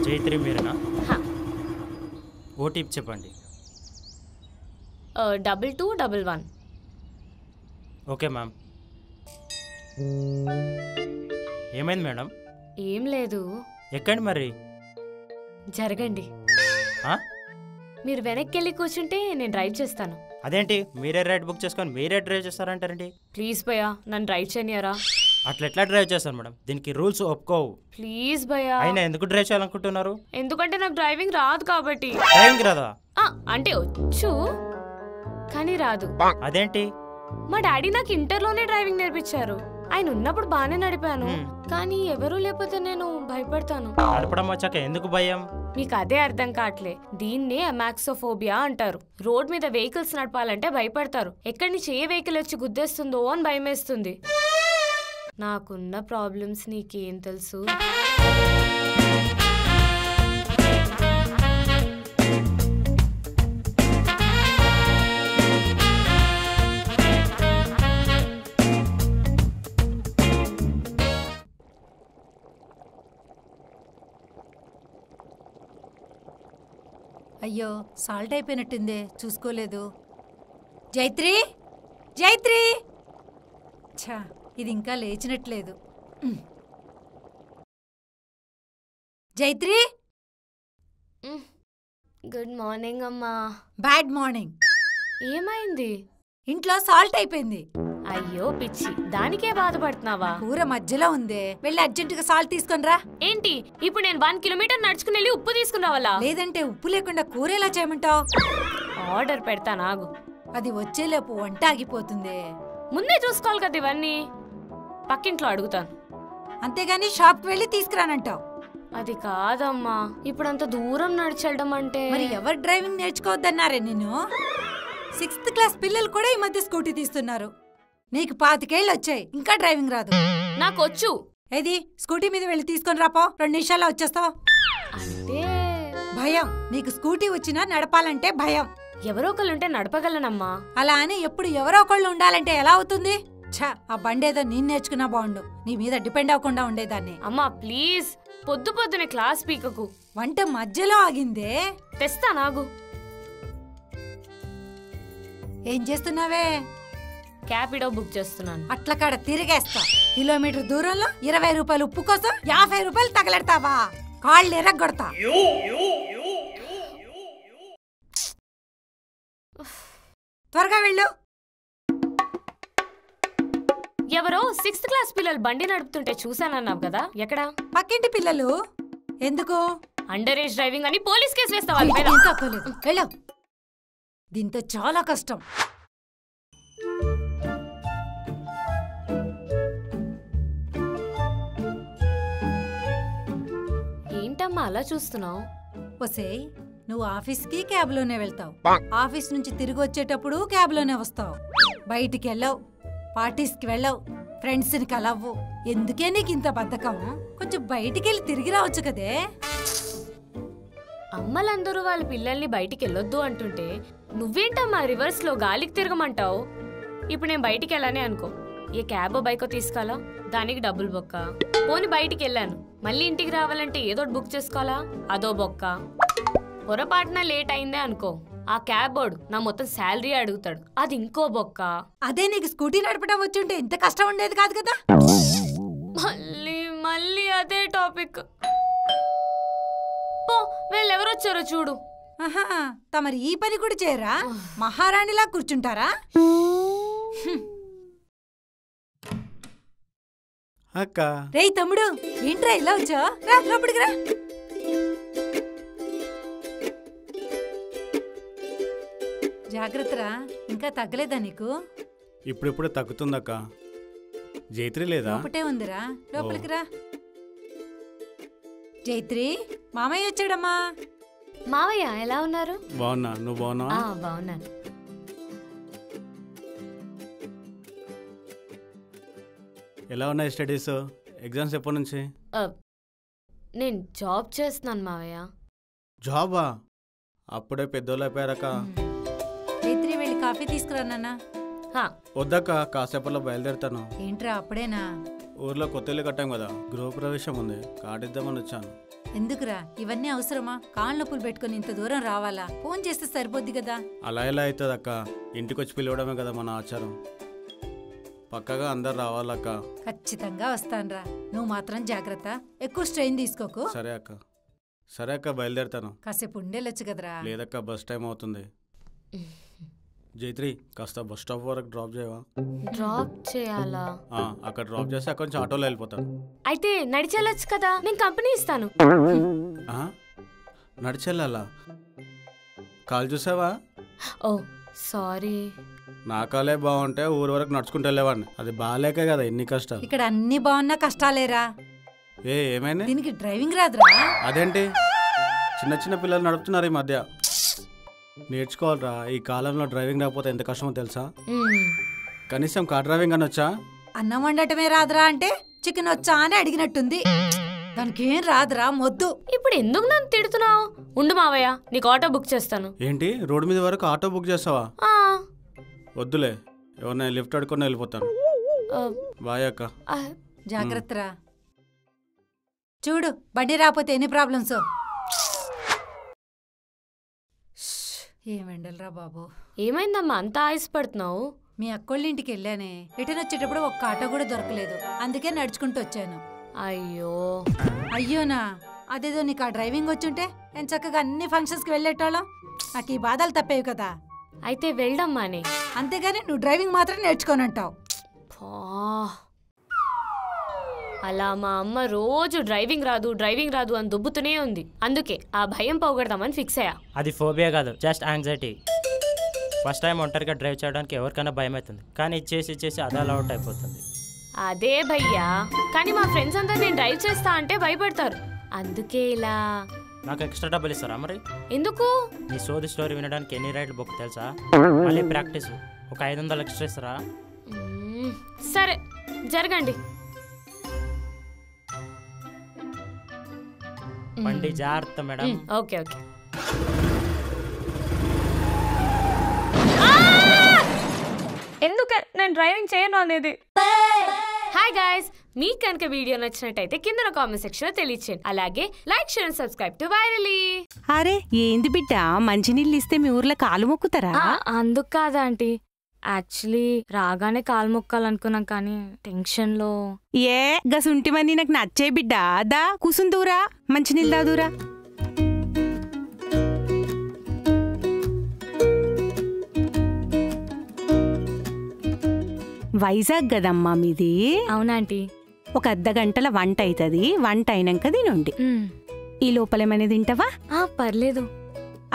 జైత్రి మీరేనా? హా. ఓటీపీ చెప్పండి. 2211. Okay ma'am. ఏమైంది మేడం? ఏం లేదు. ఎక్కండి మరి. జరగండి. మీరు వెనక్కి వెళ్ళి కూర్చుంటే నేను డ్రైవ్ చేస్తాను. అదేంటి మీరే రైడ్ బుక్ చేసుకొని మీరే డ్రైవ్ చేస్తారంటారండి? ప్లీజ్ భయ్యా నన్ను డ్రైవ్ చేయనియరా? అట్లా ఎట్లా డ్రైవ్ చేస్తాను మేడం? దీనికి రూల్స్ ఒప్పుకోవు. ప్లీజ్ భయ్యా. అయినా ఎందుకు డ్రైవ్ చేయాలనుకుంటున్నారు? ఎందుకంటే నాకు డ్రైవింగ్ రాదు కాబట్టి. డ్రైవింగ్ రాదా? అంటే వచ్చు కానీ రాదు. అదేంటి? మా డాడీ నాకు ఇంటర్లోనే డ్రైవింగ్ నేర్పించారు. ఆయన ఉన్నప్పుడు బాగానే నడిపాను, కానీ ఎవరూ లేకపోతే నేను భయపడతాను. నడపడం వచ్చాక ఎందుకు భయం? మీకు అదే అర్థం కావట్లే. దీన్నే అమాక్సోఫోబియా అంటారు. రోడ్ మీద వెహికల్స్ నడపాలంటే భయపడతారు. ఎక్కడి నుంచి ఏ వెహికల్ వచ్చి గుద్దేస్తుందో అని భయమేస్తుంది. నాకున్న ప్రాబ్లమ్స్ నీకేం తెలుసు? అయ్యో సాల్ట్ అయిపోయినట్టుందే, చూసుకోలేదు. జైత్రి, జైత్రి! ఛా, ఇది ఇంకా లేచినట్లేదు. జైత్రి! గుడ్ మార్నింగ్ అమ్మా. Bad morning. ఏమైంది? ఇంట్లో సాల్ట్ అయిపోయింది. అయ్యో పిచ్చి, దానికే బాధపడుతున్నావా? కూర మధ్యలో ఉందే, వెళ్ళి అర్జెంటుగా సాల్ట్ తీసుకొని రా. ఏంటి ఇప్పుడు నేను 1 కిలోమీటర్ నడుచుకుని వెళ్ళి ఉప్పు తీసుకుని రావాలా? లేదంటే ఉప్పు లేకుండా కూర ఎలా చేయమంటావు? ఆర్డర్ పెడతా నాగు. అది వచ్చేలోపు వంట ఆగిపోతుంది. ముందే చూసుకోవాలి కదా ఇవన్నీ. పక్కింట్లో అడుగుతాను. అంతేగాని షాప్కి వెళ్ళి తీసుకురానంటావు. అది కాదమ్మా, ఇప్పుడు అంత దూరం నడిచెళ్ళడం అంటే. మరి ఎవరు డ్రైవింగ్ నేర్చుకోవద్దన్నారే నిన్ను? 6th క్లాస్ పిల్లలు కూడా ఈ మధ్య స్కూటీ తీస్తున్నారు. నీకు 25 ఏళ్ళు వచ్చాయి, ఇంకా డ్రైవింగ్ రాదు. నాకొచ్చు. ఏది స్కూటీ మీద వెళ్ళి తీసుకొని రాపో, 2 నిమిషాల్లో వచ్చేస్తావు. అంటే భయం. నీకు స్కూటీ వచ్చినా నడపాలంటే భయం. ఎవరో ఒకళ్ళుంటే నడపగలనమ్మా. అలా అని ఎప్పుడు ఎవరో ఒకళ్ళు ఉండాలంటే ఎలా అవుతుంది? ఛా, ఆ బండేదో నేను నేర్చుకున్నా బాగుండు. నీ మీద డిపెండ్ అవ్వకుండా ఉండేదాన్ని. అమ్మా ప్లీజ్, పొద్దు పొద్దునే క్లాస్ పీకకు. వంట మధ్యలో ఆగిందే. తెస్తా నాగు. ఏం చేస్తున్నావే? క్యాపిడో బుక్ చేస్తున్నాను. అట్ల కాడ తిరిగేస్తా. కిలోమీటర్ దూరంలో 20 రూపాయలు ఉప్పు కోసం 50 రూపాయలు తగలెడతావా? కాళ్ళు ఎరగొడతా. త్వరగా వెళ్ళు. ఎవరో 6th క్లాస్ పిల్లలు బండి నడుపుతుంటే చూసానన్నావు కదా, ఎక్కడా? పక్కింటి పిల్లలు. ఎందుకు? అండర్ ఏజ్ డ్రైవింగ్ అని పోలీస్ కేసు వేస్తావా? వెళ్ళు. దీంతో చాలా కష్టం. ఏంటమ్మా అలా చూస్తున్నావు? ఒసేయ్, నువ్వు ఆఫీస్కి క్యాబ్లోనే వెళ్తావు, ఆఫీస్ నుంచి తిరిగి వచ్చేటప్పుడు క్యాబ్లోనే వస్తావు, బయటికి వెళ్ళవు, పార్టీస్కి వెళ్ళవు, ఫ్రెండ్స్ని కలవ్వు. ఎందుకే నీకు ఇంత బద్ధకం? కొంచెం బయటికి వెళ్ళి తిరిగి రావచ్చు కదే. అమ్మలందరూ వాళ్ళ పిల్లల్ని బయటికి వెళ్ళొద్దు అంటుంటే నువ్వేంటమ్మా రివర్స్ లో గాలికి తిరగమంటావు? ఇప్పుడు నేను బయటికి వెళ్ళానే అనుకో, ఏ క్యాబో బైకో తీసుకోవాలా, దానికి డబ్బులు బొక్క. పోని బయటికి వెళ్ళాను, మళ్ళీ ఇంటికి రావాలంటే ఏదో బుక్ చేసుకోవాలా, అదో బొక్క. పొరపాటున లేట్ అయిందే అనుకో, ఆ క్యాబ్ బోర్డు నా మొత్తం శాలరీ అడుగుతాడు, అది ఇంకో బొక్క. అదే నీకు స్కూటీ నడపడం వచ్చుంటే ఇంత కష్టం ఉండేది కాదు కదా. మళ్ళీ అదే టాపిక్. పో, వీళ్ళెవరొచ్చారో చూడు. ఆహా, తమరు ఈ పని కూడా చేయరా? మహారాణిలా కూర్చుంటారా? అక్క. రేయ్ తమ్ముడు, ఏంట్రా ఇలా వచ్చా? రా లోపలికి రా. జాగ్రత్తరా, ఇంకా తగ్గలేదా నీకు? ఇప్పుడిప్పుడు తగ్గుతుందక్క. జైత్రి లేదా? ఒకటే ఉందిరా, లోపలికి రా. జైత్రి, మామయ్య వచ్చాడమ్మా. మావయ్య ఎలా ఉన్నారు? బాగున్నా, నువ్వు బాగున్నావా? బాగున్నాను. ఎలా ఉన్నాయి స్టడీస్? ఎగ్జామ్స్ ఎప్పటి నుంచి? నేను జాబ్ చేస్తున్నాను మావయ్య. జాబా? అప్పుడే పెద్దోళ్ళు అయిపోయారక్క. జైత్రి, వెళ్ళి కాఫీ తీసుకురా నాన్న. వద్దక్క, కాసేపట్లో బయలుదేరుతాను. ఏంట్రా అప్పుడేనా? ఊర్లో కొత్త ఇల్లు కట్టాం కదా, గృహప్రవేశం ఉంది, కార్డు ఇద్దామని వచ్చాను. ఎందుకురా ఇవన్నీ అవసరమా? కాళ్ళ నొప్పులు పెట్టుకుని ఇంత దూరం రావాలా? ఫోన్ చేస్తే సరిపోద్ది కదా. అలా ఎలా అవుతుంది అక్క? ఇంటికి వచ్చి పిలవడమే కదా మన ఆచారం. పక్కగా అందరు రావాలక్క. ఖచ్చితంగా వస్తానురా. నువ్వు మాత్రం జాగ్రత్త, ఎక్కువ స్ట్రెయిన్ తీసుకోకు. సరే అక్క. సరే అక్క, బయలుదేరుతాను. కాసేపు ఉండేలొచ్చు కదరా. లేదక్క, బస్ టైం అవుతుంది. జైత్రి, కాస్త బస్ స్టాప్ వరకు డ్రాప్ చేయవా? డ్రాప్ చేయాలా? అక్కడ డ్రాప్ చేస్తే అక్కడ నుంచి ఆటోలో వెళ్ళిపోతాను. అయితే నడిచెళ్ళొచ్చు కదా, నేను కంపెనీ ఇస్తాను. నడిచెళ్ళాలా? కాలు చూసావా? ఓ సారీ. నా కాలే బాగుంటే ఊరు వరకు నడుచుకుంటూ వెళ్ళేవాడిని. అది బాగాలేకే కదా ఎన్ని కష్టాలు. ఇక్కడ అన్ని బాగున్నా కష్టాలేరా. ఏమైంది? దీనికి డ్రైవింగ్ రాదురా. అదేంటి, చిన్న చిన్న పిల్లలు నడుపుతున్నారు ఈ మధ్య. నేర్చుకోవాలరా, ఈ కాలంలో డ్రైవింగ్ రాకపోతే ఎంత కష్టమో తెలుసా? కనీసం కార్ డ్రైవింగ్ అని వచ్చా? అన్నం వండటమే రాదురా అంటే చికెన్ వచ్చా అని అడిగినట్టుంది. దానికి ఏం రాదురా మొద్దు. ఇప్పుడు ఎందుకు నన్ను తిడుతున్నావు? ఉండు మావయ్య, నీకు ఆటో బుక్ చేస్తాను. ఏంటి, రోడ్డు మీద వరకు ఆటో బుక్ చేస్తావా? ఆ, వద్దులే, ఎవరినైనా లిఫ్ట్ అడుకొని వెళ్ళిపోతాను. బాయ్ అక్క. జాగ్రత్తరా. చూడు, బండి రాకపోతే ఎన్ని ప్రాబ్లమ్స్. ఏమెండలరా బాబు. ఏమైందమ్మా అంత ఆయాసపడుతున్నావు? మీ అక్కోళ్ళింటికి వెళ్ళానే, రిటర్న్ వచ్చేటప్పుడు ఒక్క ఆటో కూడా దొరకలేదు, అందుకే నడుచుకుంటూ వచ్చాను. అయ్యో. అయ్యోనా, అదేదో నీకు ఆ డ్రైవింగ్ వచ్చుంటే నేను చక్కగా అన్ని ఫంక్షన్స్కి వెళ్ళేటోళ్ళం. నాకు ఈ బాధలు తప్పేవి కదా. అయితే వెళ్దామానే. అంతేగాని నువ్వు డ్రైవింగ్ మాత్రం నేర్చుకోనంటావు. అలా మా అమ్మ రోజు డ్రైవింగ్ రాదు అని దుబ్బుతూనే ఉంది. అందుకే ఆ భయం పోగొడదామని ఫిక్స్ అయ్యా. అది ఫోబియా కాదు, జస్ట్ యాంగ్జైటీ. ఫస్ట్ టైం ఒంటరిగా డ్రైవ్ చేయడానికి ఎవరికైనా భయం అవుతుంది, కానీ ఇచ్చేసి అదే అలవాటు అయిపోతుంది. అదే భయ్యా, కానీ మా ఫ్రెండ్స్ అంతా నేను డ్రైవ్ చేస్తా అంటే భయపడతారు. అందుకే ఇలా. నాకు ఎక్స్ట్రా డబ్బులు ఇస్తారా మరి? ఎందుకు? నీ సోది స్టోరీ వినడానికి ఎన్ని రైడ్లు బుక్ తెలుసా? మళ్ళీ ప్రాక్టీస్ ఒక 500 ఎక్స్ట్రా ఇస్తారా? సరే జరగండి. బండి జాగ్రత్త మేడం. Okay okay. ఎందుకు నేను డ్రైవింగ్ చేయను అనేది. హాయ్ గైస్, మీకు కనుక వీడియో నచ్చినట్టయితే కింద కామెంట్ సెక్షన్ లో తెలియచేయండి. అలాగే like share subscribe to virally. అరే ఏంది బిడ్డ, మంచినీళ్ళు ఇస్తే మీ ఊర్లో కాలు మొక్కుతారా? అందుకు కాదా ఆంటీ, యాక్చువల్లీ రాగానే కాలు మొక్కాలనుకున్నాం కానీ టెన్షన్ లో. ఏ గసుంటివన్నీ నాకు నచ్చే బిడ్డ. దా కూసుందూరా, మంచినీళ్ళు దాదూరా. వైజాగ్ కదమ్మా మీది? అవునాంటీ. ఒక అర్ధగంటల వంట అవుతుంది, వంట అయినాక తినండి. ఈ లోపలేమనేది తింటావా? పర్లేదు.